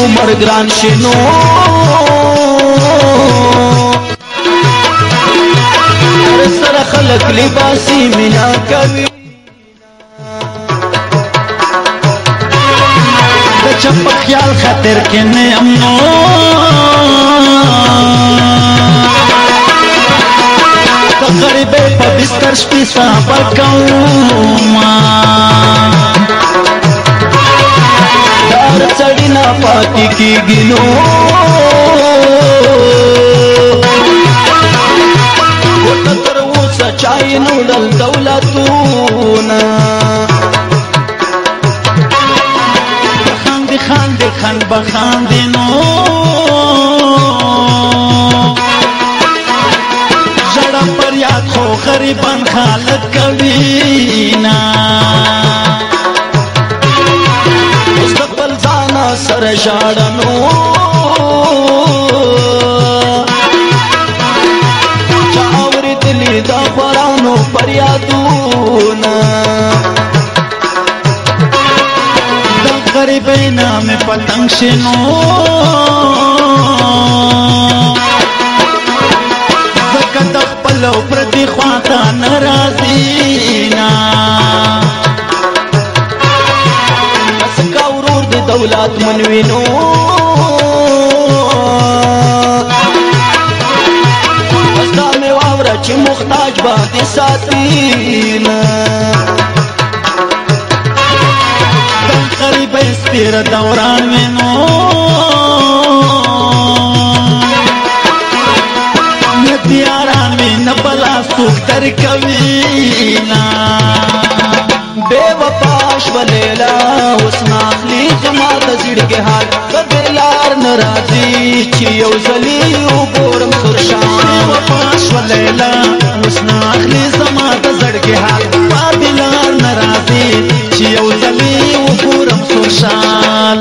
عمر گران شنو سر خلق لباسی منا کوي د چپ خیال خاطر کې نه امنو د غریبې په بستر شپې صبر کوم سړی نه پاتې کېږي نو ورته تر اوسه چا یې نه وړل دولتونه خاندې خاندې خان به خاندې نو ژړه فریاد خو غریبان خالق کوي نه سر ژړنو چا اورېدلي د غوړانو فریادونه د غریبۍ نه مې پتنګ شنو ځکه د خپل او پردي خواته نه راځي نه دولت منوینو استا می واورا چې محتاج باندې ساتینا د غریبۍ سپیر دوران وینو ندیاران وین بلا سوک در کوینا بے وفا شولیلا حسن اخلی زما د زړګي حال بدلار ناراضي چې یو ځلې وګورم سرشان بے وفا شولیلا حسن اخلی زما د زړګي حال بدلار ناراضي چې یو ځلې وګورم سرشان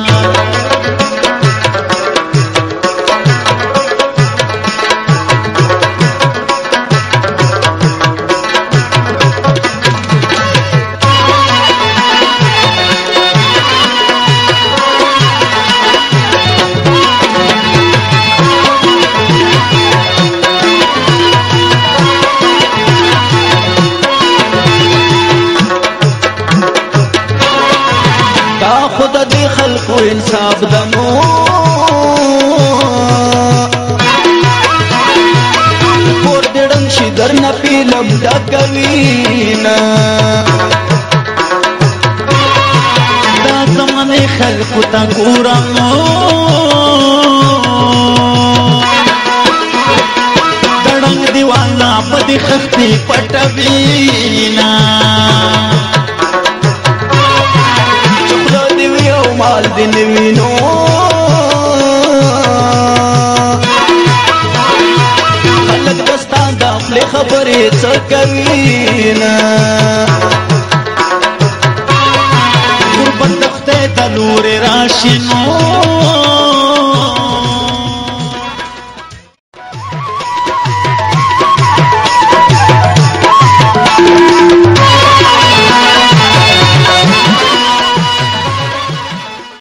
انصاف دنو پور دړن شي درنه پیلم دا کوینا دا زمانه خلق تا ګورم دړنګ دیوانا پدې خختي پټوینا مال دین وینو خلق دستان دا خپل خبرې څه کوي نه غربت تخته د نور راشنو